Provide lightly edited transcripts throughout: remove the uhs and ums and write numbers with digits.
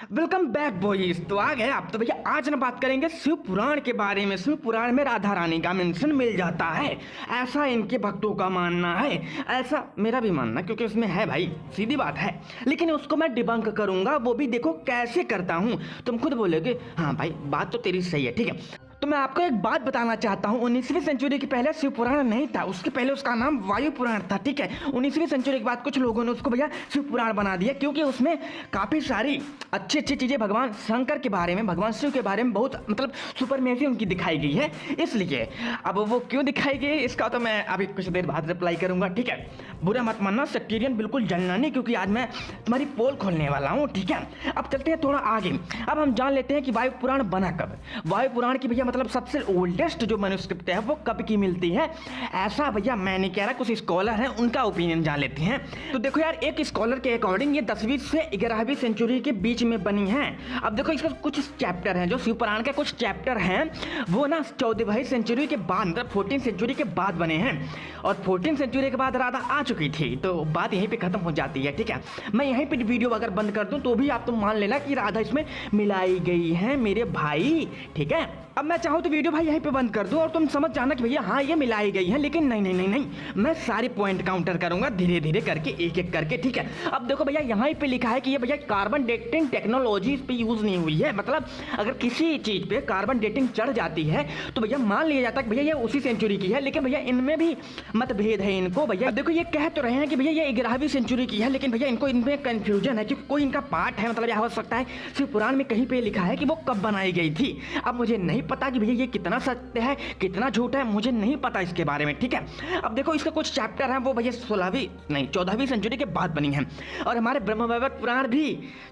Welcome back boys. तो आ गए आप। तो भैया आज ना बात करेंगे शिव पुराण के बारे में। शिव पुराण में राधा रानी का मेंशन मिल जाता है, ऐसा इनके भक्तों का मानना है, ऐसा मेरा भी मानना, क्योंकि उसमें है भाई, सीधी बात है। लेकिन उसको मैं डिबंक करूंगा, वो भी देखो कैसे करता हूं। तुम खुद बोलोगे हाँ भाई बात तो तेरी सही है, ठीक है। तो मैं आपको एक बात बताना चाहता हूँ, 19वीं सेंचुरी के पहले शिव पुराण नहीं था, उसके पहले उसका नाम वायु पुराण था, ठीक है। 19वीं सेंचुरी के बाद कुछ लोगों ने उसको भैया शिव पुराण बना दिया, क्योंकि उसमें काफ़ी सारी अच्छी अच्छी चीज़ें भगवान शंकर के बारे में, भगवान शिव के बारे में बहुत मतलब सुपरमेसी उनकी दिखाई गई है। इसलिए अब वो क्यों दिखाई गई इसका तो मैं अभी कुछ देर बाद रिप्लाई करूँगा, ठीक है। बुरा मत मानना, सेक्टेरियन बिल्कुल जलना नहीं, क्योंकि आज मैं तुम्हारी पोल खोलने वाला हूँ, ठीक है। अब चलते हैं थोड़ा आगे। अब हम जान लेते हैं कि वायु पुराण बना कब। वायु पुराण की भैया मतलब सबसे ओल्डेस्ट जो मैन्युस्क्रिप्ट है वो कब की मिलती है, ऐसा भैया मैं नहीं कह रहा, कुछ स्कॉलर हैं उनका ओपिनियन जान लेते हैं। तो देखो यार, एक स्कॉलर के अकॉर्डिंग ये 10वीं से 11वीं सेंचुरी के बीच में बनी है। अब देखो इसका कुछ चैप्टर हैं, जो शिव पुराण के कुछ चैप्टर हैं वो ना 14वीं सेंचुरी के बाद, मतलब 14th सेंचुरी के बाद बने हैं। और 14th सेंचुरी के बाद राधा आ चुकी थी, तो बात यहीं पे खत्म हो जाती है, ठीक है। मैं यहीं पे वीडियो अगर बंद कर दूं तो भी आप तो मान लेना कि राधा इसमें मिलाई गई है मेरे भाई, ठीक है। अब मैं चाहूँ तो वीडियो भाई यहीं पे बंद कर दूं और तुम समझ जाना कि भैया हाँ ये मिलाई गई है, लेकिन नहीं नहीं नहीं नहीं, मैं सारे पॉइंट काउंटर करूंगा धीरे धीरे करके, एक एक करके, ठीक है। अब देखो भैया यहाँ पे लिखा है कि ये भैया कार्बन डेटिंग टेक्नोलॉजी पे यूज नहीं हुई है, मतलब अगर किसी चीज पे कार्बन डेटिंग चढ़ जाती है तो भैया मान लिया जाता है कि भैया ये उसी सेंचुरी की है, लेकिन भैया इनमें भी मतभेद है इनको। भैया देखो ये कह तो रहे हैं कि भैया ये 11वीं सेंचुरी की है, लेकिन भैया इनको इनमें कंफ्यूजन है, क्योंकि कोई इनका पार्ट है, मतलब यह हो सकता है शिव पुराण में कहीं पे लिखा है कि वो कब बनाई गई थी। अब मुझे नहीं पता कि भैया ये कितना सत्य है कितना झूठ है, मुझे नहीं पता इसके बारे में, ठीक है। अब देखो इसका कुछ चैप्टर है वो भैया 16वीं नहीं 14वीं सेंचुरी के बाद बनी है, और हमारे ब्रह्मवैवर्त पुराण भी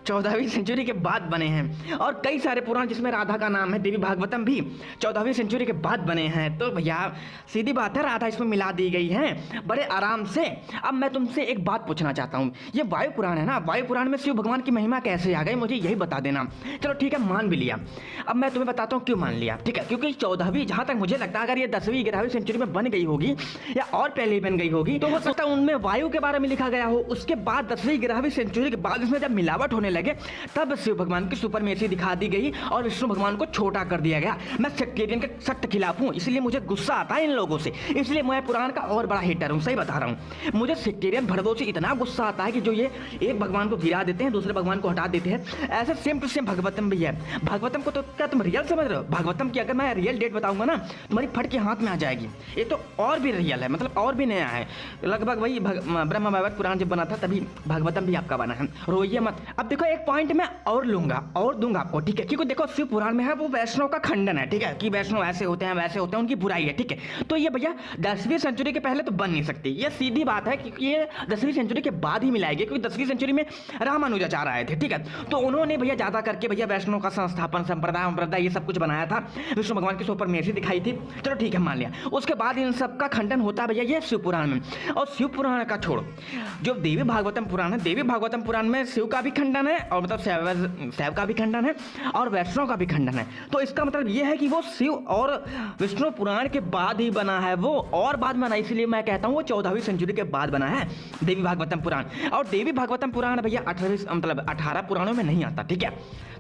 14वीं सेंचुरी के बाद बने हैं, और कई सारे पुराण जिसमें राधा का नाम है, देवी भागवतम भी 14वीं सेंचुरी के बाद बने हैं। तो भैया सीधी बात है, राधा इसमें मिला दी गई है बड़े आराम से। अब मैं तुमसे एक बात पूछना चाहता हूँ, ये वायु पुराण है ना, वायु पुराण में शिव भगवान की महिमा कैसे आ गई, मुझे यही बता देना। चलो ठीक है, मान भी लिया। अब मैं तुम्हें बताता हूँ क्यों मान लिया, ठीक है। क्योंकि 14वीं, जहां तक मुझे लगता है अगर ये 10वीं 11वीं सेंचुरी में बन गई होगी या और पहले बन गई होगी, तो हो सकता है उनमें वायु के बारे में लिखा गया हो। उसके बाद 10वीं 11वीं सेंचुरी के बाद इसमें जब मिलावट होने लगे तब शिव भगवान की सुपरमेसी दिखा दी गई और विष्णु भगवान को छोटा कर दिया गया। मैं सेक्टेरियन के सख्त खिलाफ हूँ, इसलिए मुझे गुस्सा आता है इन लोगों से, इसलिए मैं पुराण का और बड़ा हेटर हूँ, सही बता रहा हूँ। मुझे सेक्टेरियन भड़वों से इतना गुस्सा आता है कि जो ये एक भगवान को गिरा देते हैं दूसरे भगवान को हटा देते हैं। ऐसे सेम टू सेम भागवतम भी है। भागवतम को तो क्या तुम रियल समझ रहे हो? भागवतम की अगर मैं रियल डेट बताऊंगा ना तुम्हारी फट के हाथ में आ जाएगी। ये तो और भी रियल है, मतलब और भी नया है, लगभग वही ब्रह्मवैवर्त पुराण जब बना था तभी भागवतम भी आपका बना है, रोइए मत। अब देखो एक पॉइंट मैं और लूंगा और दूंगा आपको, ठीक है। क्योंकि देखो शिव पुराण में है वो वैष्णव का खंडन है, ठीक है, कि वैष्णव ऐसे होते हैं वैसे होते हैं, उनकी बुराई है, ठीक है। तो ये भैया 10वीं सेंचुरी के पहले तो बन नहीं सकती, ये सीधी बात है, क्योंकि ये 10वीं सेंचुरी के बाद ही मिलाएगी, क्योंकि 10वीं सेंचुरी में रामानुजाचार्य आए थे, ठीक है। तो उन्होंने भैया ज्यादा करके भैया वैष्णव का संस्थापन संप्रदाय ये सब कुछ बनाया था, विष्णु भगवान की सुपरमेसी दिखाई थी। चलो ठीक है मान लिया। उसके बाद इन सब का खंडन होता है भैया ये शिव पुराण में। और शिव पुराण का छोड़ो, जो देवी भागवतम पुराण है, देवी भागवतम पुराण में शिव का भी खंडन है, और मतलब शैव का भी खंडन है और वैष्णव का भी खंडन है। तो इसका मतलब ये है कि वो शिव और विष्णु पुराण के बाद ही बना है, वो और बाद बना, इसलिए मैं कहता हूँ वो 14वीं सेंचुरी के बाद बना है देवी भागवतम पुराण। और देवी भागवतम पुराण भैया 18 पुराणों में नहीं आता, ठीक है।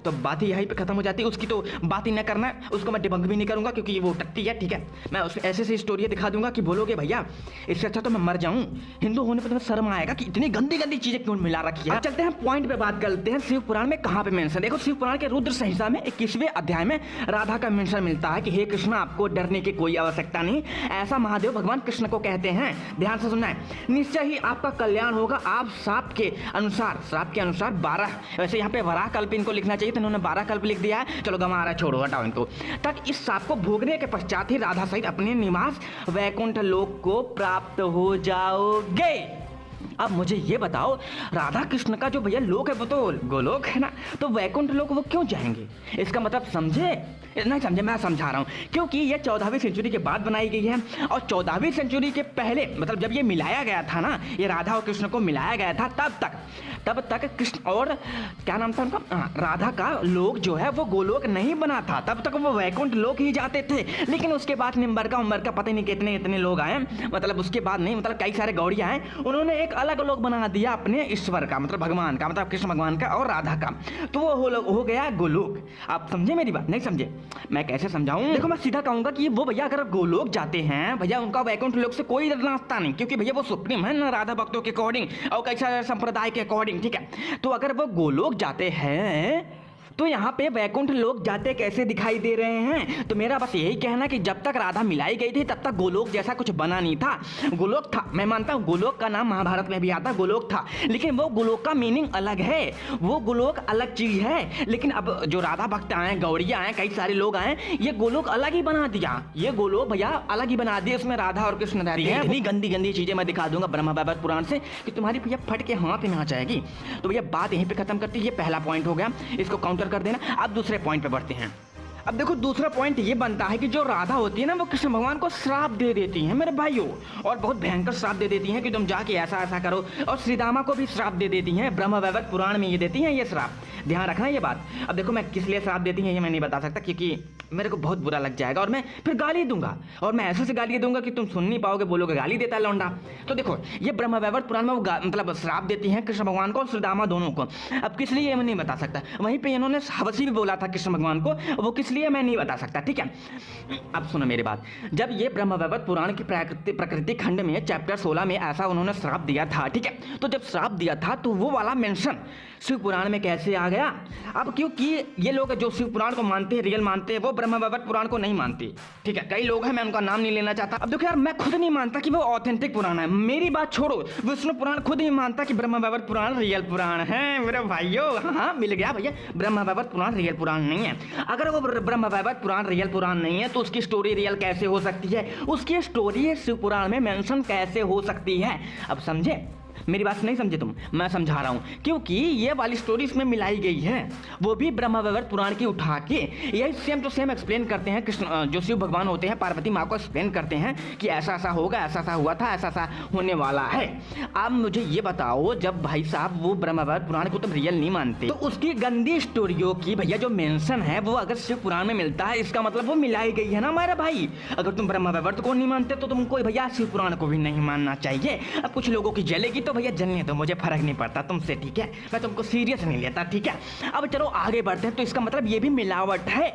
तो बात ही यहीं पे खत्म हो जाती है, उसकी तो बात ही न करना है, उसको मैं डिबंक भी नहीं करूंगा क्योंकि वो टट्टी है, ठीक है। मैं उसमें ऐसे ऐसी स्टोरी दिखा दूंगा कि बोलोगे भैया इससे अच्छा तो मैं मर जाऊं, हिंदू होने पर तुम्हें शर्म आएगा कि इतनी गंदी गंदी चीजें क्यों मिला रखी है। चलते हैं पॉइंट पे बात करते हैं, शिव पुराण में कहां पे मेंशन। देखो शिव पुराण के रुद्र संहिता में 21वें अध्याय में राधा का मेंशन मिलता है कि हे कृष्ण आपको डरने की कोई आवश्यकता नहीं, ऐसा महादेव भगवान कृष्ण को कहते हैं। ध्यान से सुनना है, निश्चय ही आपका कल्याण होगा। आप श्राप के अनुसार 12, वैसे यहाँ पे वराह कल्प इनको लिखना चाहिए, तो इन्होंने 12 कल्प लिख दिया है, चलो गमा आ रहा है, छोड़ो हटाओ इनको। तक इस श्राप को भोगने के पश्चात ही राधा सहित अपने निवास वैकुंठ लोक को प्राप्त हो जाओगे। अब मुझे ये बताओ, राधा कृष्ण का जो भैया लोक है वो तो गोलोक है ना, तो वैकुंठ लोक वो क्यों जाएंगे? इसका मतलब समझे? नहीं समझे, मैं समझा रहा हूँ। क्योंकि ये 14वीं सेंचुरी के बाद बनाई गई है, और 14वीं सेंचुरी के पहले मतलब जब ये मिलाया गया था ना, ये राधा और कृष्ण को मिलाया गया था, तब तक कृष्ण और क्या नाम था उनका, राधा का लोक जो है वो गोलोक नहीं बना था, तब तक वो वैकुंठ लोक ही जाते थे। लेकिन उसके बाद निम्बर का पता नहीं कितने इतने लोग आए, मतलब उसके बाद नहीं, मतलब कई सारे गौड़िया आए, उन्होंने एक अलग लोग बना दिया अपने ईश्वर का, मतलब भगवान का, मतलब कृष्ण भगवान का और राधा का, तो वो हो गया गोलोक। आप समझे मेरी बात? नहीं समझे? मैं कैसे समझाऊं? देखो मैं सीधा कहूंगा कि वो भैया अगर गोलोक जाते हैं भैया, उनका वैकुंठ लोक से कोई नाता नहीं, क्योंकि भैया वो सुप्रीम है ना राधा भक्तों के अकॉर्डिंग और कैसा संप्रदाय के अकॉर्डिंग, ठीक है। तो अगर वो गोलोक जाते हैं तो यहाँ पे वैकुंठ लोग जाते कैसे दिखाई दे रहे हैं? तो मेरा बस यही कहना कि जब तक राधा मिलाई गई थी तब तक गोलोक जैसा कुछ बना नहीं था। गोलोक था, मैं मानता हूँ गोलोक का नाम महाभारत में भी आता, गोलोक था, लेकिन वो गोलोक का मीनिंग अलग है, वो गोलोक अलग चीज है। लेकिन अब जो राधा भक्त आए, गौड़िया आए, कई सारे लोग आए, ये गोलोक अलग ही बना दिया, ये गोलोक भैया अलग ही बना दिया, उसमें राधा और कृष्ण रहती है। इतनी गंदी गंदी चीजें मैं दिखा दूंगा ब्रह्म वैवर्त पुराण से कि तुम्हारी भैया फट के हाथ में आ जाएगी। तो भैया बात यहीं पे खत्म करती है, ये पहला पॉइंट हो गया, इसको काउंटर कर देना। अब दूसरे पॉइंट पे बढ़ते हैं। अब देखो दूसरा पॉइंट ये बनता है कि जो राधा होती है ना वो कृष्ण भगवान को श्राप दे देती हैं मेरे भाइयों, और बहुत भयंकर श्राप दे देती हैं कि तुम जाके ऐसा ऐसा करो, और श्रीदामा को भी श्राप दे देती हैं, ब्रह्म वैवर्त पुराण में ये देती हैं ये श्राप, ध्यान रखना ये बात। अब देखो मैं किस लिए श्राप देती हैं ये मैं नहीं बता सकता, क्योंकि मेरे को बहुत बुरा लग जाएगा और मैं फिर गाली दूंगा, और मैं ऐसे से गाली दूंगा कि तुम सुन नहीं पाओगे, बोलोगे गाली देता है लौंडा। तो देखो ये ब्रह्म वैवर्त पुराण में वो मतलब श्राप देती हैं कृष्ण भगवान को और श्रीदामा दोनों को। अब किस लिए मैं नहीं बता सकता, वहीं पे इन्होंने हवसी भी बोला था कृष्ण भगवान को, वो किस लिए मैं नहीं बता सकता, ठीक है। अब सुनो मेरी बात, जब ये ब्रह्म वैवर्त पुराण की प्रकृति खंड में चैप्टर 16 में ऐसा उन्होंने श्राप दिया था, ठीक है। तो जब श्राप दिया था तो वो वाला मेंशन शिव पुराण में कैसे आ गया? अब क्योंकि ये लोग जो शिव पुराण को मानते हैं, रियल मानते हैं, वो ब्रह्म वैवर्त पुराण को नहीं मानते, ठीक है। कई लोग हैं, मैं उनका नाम नहीं लेना चाहता। अब देखो यार, मैं खुद नहीं मानता कि वो ऑथेंटिक पुराण है, मेरी बात छोड़ो, विष्णु पुराण खुद ही मानता कि ब्रह्म वैवर्त पुराण रियल पुराण है मेरे भाइयों। हाँ मिल गया भैया, ब्रह्म वैवर्त पुराण रियल पुराण नहीं है। अगर वो ब्रह्म वैवर्त पुराण रियल पुराण नहीं है तो उसकी स्टोरी रियल कैसे हो सकती है? उसकी स्टोरी शिव पुराण में मेंशन कैसे हो सकती है? अब समझे मेरी बात? नहीं समझे तुम? मैं समझा रहा हूँ, क्योंकि ये वाली स्टोरी इसमें मिलाई गई है, वो भी ब्रह्म वैवर्त पुराण की उठा के यही सेम टू सेम एक्सप्लेन करते हैं। कृष्ण जो शिव भगवान होते हैं, पार्वती माँ को एक्सप्लेन करते हैं कि ऐसा ऐसा होगा, ऐसा ऐसा हुआ था, ऐसा ऐसा होने वाला है। अब मुझे ये बताओ, जब भाई साहब वो ब्रह्म वैवर्त पुराण को तुम रियल नहीं मानते, तो उसकी गंदी स्टोरियों की भैया जो मेंशन है वो अगर शिव पुराण में मिलता है, इसका मतलब वो मिलाई गई है ना मेरा भाई। अगर तुम ब्रह्म वैवर्त को नहीं मानते तो तुमको भैया शिव पुराण को भी नहीं मानना चाहिए। अब कुछ लोगों की जलेगी तो भैया जलने दो, मुझे फर्क नहीं पड़ता तुमसे, ठीक है। मैं तुमको सीरियस नहीं लेता, ठीक है। अब चलो आगे बढ़ते हैं, तो इसका मतलब ये भी मिलावट है,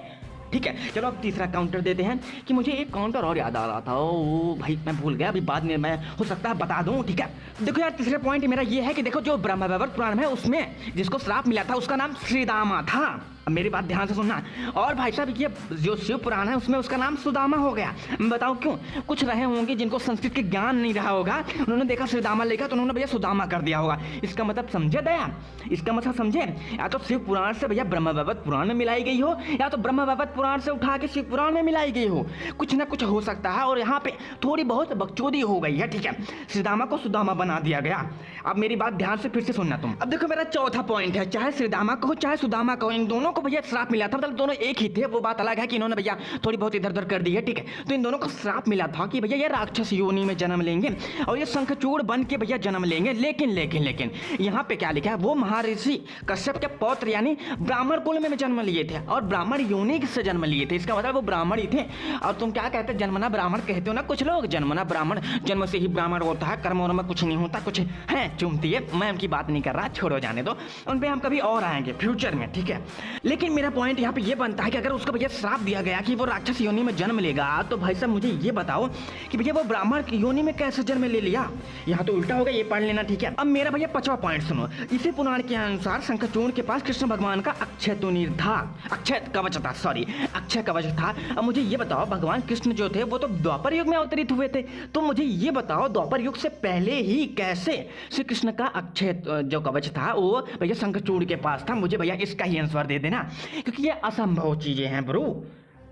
ठीक है। चलो अब तीसरा काउंटर देते हैं कि मुझे एक काउंटर और याद आ रहा था, ओ भाई मैं भूल गया, अभी बाद में मैं हो सकता है बता दूं, ठीक है। देखो यार तीसरा पॉइंट मेरा ये है कि देखो जो ब्रह्म वैवर्त पुराण है उसमें जिसको श्राप मिला था उसका नाम श्रीदामा था। अब मेरी बात ध्यान से सुनना। और भाई साहब ये जो शिव पुराण है उसमें उसका नाम सुदामा हो गया। मैं बताऊं क्यों? कुछ रहे होंगे जिनको संस्कृत के ज्ञान नहीं रहा होगा, उन्होंने देखा श्रीदामा लिखा तो उन्होंने भैया सुदामा कर दिया होगा। इसका मतलब समझे दया? इसका मतलब समझे? या तो शिव पुराण से भैया ब्रह्म वैवर्त पुराण में मिलाई गई हो, या तो ब्रह्म वैवर्त पुराण से उठा के शिव पुराण में मिलाई गई हो, कुछ ना कुछ हो सकता है। और यहाँ पे थोड़ी बहुत बकचोदी हो गई है, ठीक है। श्रीदामा को सुदामा बना दिया गया। अब मेरी बात ध्यान से फिर से सुनना तुम। अब देखो मेरा चौथा पॉइंट है, चाहे श्रीदामा को चाहे सुदामा को, इन दोनों को भैया श्राप मिला था, मतलब दोनों एक ही थे। वो बात अलग है कि इन्होंने भैया थोड़ी बहुत इधर उधर कर दी है, ठीक है। तो इन दोनों को श्राप मिला था कि भैया ये राक्षस योनि में जन्म लेंगे और ये शंखचूड़ बन के भैया जन्म लेंगे। लेकिन लेकिन लेकिन यहाँ पे क्या लिखा है? वो महर्षि कश्यप के पौत्र यानी ब्राह्मण कुल में जन्म लिए थे और ब्राह्मण योनि से जन्म लिए थे। इसका मतलब वो ब्राह्मण ही थे। और तुम क्या कहते? जन्मना ब्राह्मण कहते हो ना कुछ लोग, जन्मना ब्राह्मण, जन्म से ही ब्राह्मण होता है, कर्म में कुछ नहीं होता, कुछ है चुमती है। मैं उनकी बात नहीं कर रहा, छोड़ो जाने दो, उन पे हम कभी और आएंगे फ्यूचर में, ठीक है। लेकिन मेरा पॉइंट यहाँ पे ये बनता है कि अगर उसको भैया श्राप दिया गया कि वो राक्षस योनि में जन्म लेगा, तो भाई साहब मुझे ये बताओ कि भैया वो ब्राह्मण की योनि में कैसे जन्म ले लिया? यहाँ तो उल्टा होगा, ये पढ़ लेना, ठीक है। अब मेरा भैया 5वां पॉइंट सुनो। इसी पुराण के अनुसार शंखचूड़ के पास कृष्ण भगवान का अक्षय तुनीर था, अक्षय कवच था, सॉरी अक्षय कवच था। अब मुझे ये बताओ, भगवान कृष्ण जो थे वो तो द्वापर युग में अवतरित हुए थे, तो मुझे ये बताओ द्वापर युग से पहले ही कैसे श्री कृष्ण का अक्षय जो कवच था वो भैया शंखचूड़ के पास था? मुझे भैया इसका ही आंसर दे देना, क्योंकि ये असंभव चीजें हैं ब्रो।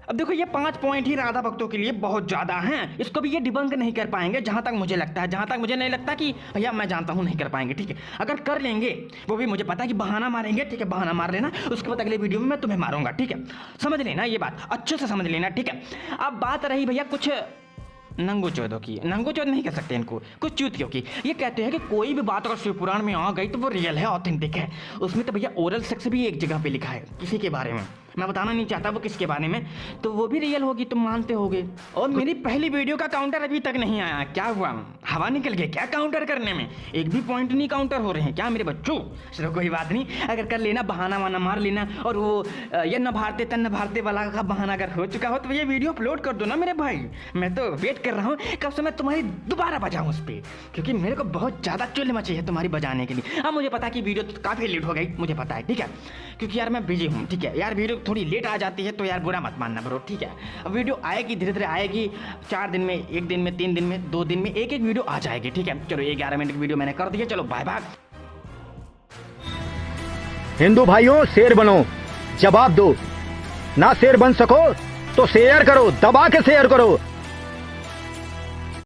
अब देखो ये 5 पॉइंट ही राधा भक्तों के लिए बहुत ज्यादा हैं, इसको भी ये डिबंक नहीं कर पाएंगे जहां तक मुझे लगता है, जहां तक मुझे नहीं लगता कि भैया मैं जानता हूं नहीं कर पाएंगे, ठीक है। अगर कर लेंगे वो भी मुझे पता है कि बहाना मारेंगे, ठीक है, बहाना मार लेना, उसके बाद अगले वीडियो में मैं तुम्हें मारूंगा, ठीक है। समझ लेना ये बात, अच्छे से समझ लेना, ठीक है। अब बात रही भैया कुछ नंगो चौधों की, नंगो चौध नहीं कह सकते इनको, कुछ चूतियों की। ये कहते हैं कि कोई भी बात अगर शिव पुराण में आ गई तो वो रियल है, ऑथेंटिक है। उसमें तो भैया ओरल सेक्स भी एक जगह पे लिखा है किसी के बारे में, मैं बताना नहीं चाहता वो किसके बारे में, तो वो भी रियल होगी, तुम मानते होगे। और मेरी पहली वीडियो का काउंटर अभी तक नहीं आया, क्या हुआ, हवा निकल गई क्या काउंटर करने में? एक भी पॉइंट नहीं काउंटर हो रहे हैं क्या मेरे बच्चों? चलो कोई बात नहीं, अगर कर लेना बहाना वाना मार लेना, और वो ये न भारते तन न भारते वाला का बहाना अगर हो चुका हो तो ये वीडियो अपलोड कर दो ना मेरे भाई। मैं तो वेट कर रहा हूँ कब से मैं तुम्हारी दोबारा बजाऊँ उस पर, क्योंकि मेरे को बहुत ज़्यादा चुल मची है तुम्हारी बजाने के लिए। अब मुझे पता है कि वीडियो तो काफ़ी लेट हो गई, मुझे पता है, ठीक है, क्योंकि यार मैं बिजी हूँ, ठीक है यार, वीडियो थोड़ी लेट आ जाती है तो यार बुरा मत मानना ब्रो, ठीक है। अब वीडियो आएगी, धीरे धीरे आएगी, 4 दिन में, 1 दिन में, 3 दिन में, 2 दिन में एक वीडियो आ जाएगी, ठीक है। चलो 11 मिनट की वीडियो मैंने कर दी है, चलो बाय बाय। हिंदू भाइयों शेर बनो, जवाब दो, ना शेर बन सको तो शेयर करो, दबा के शेयर करो।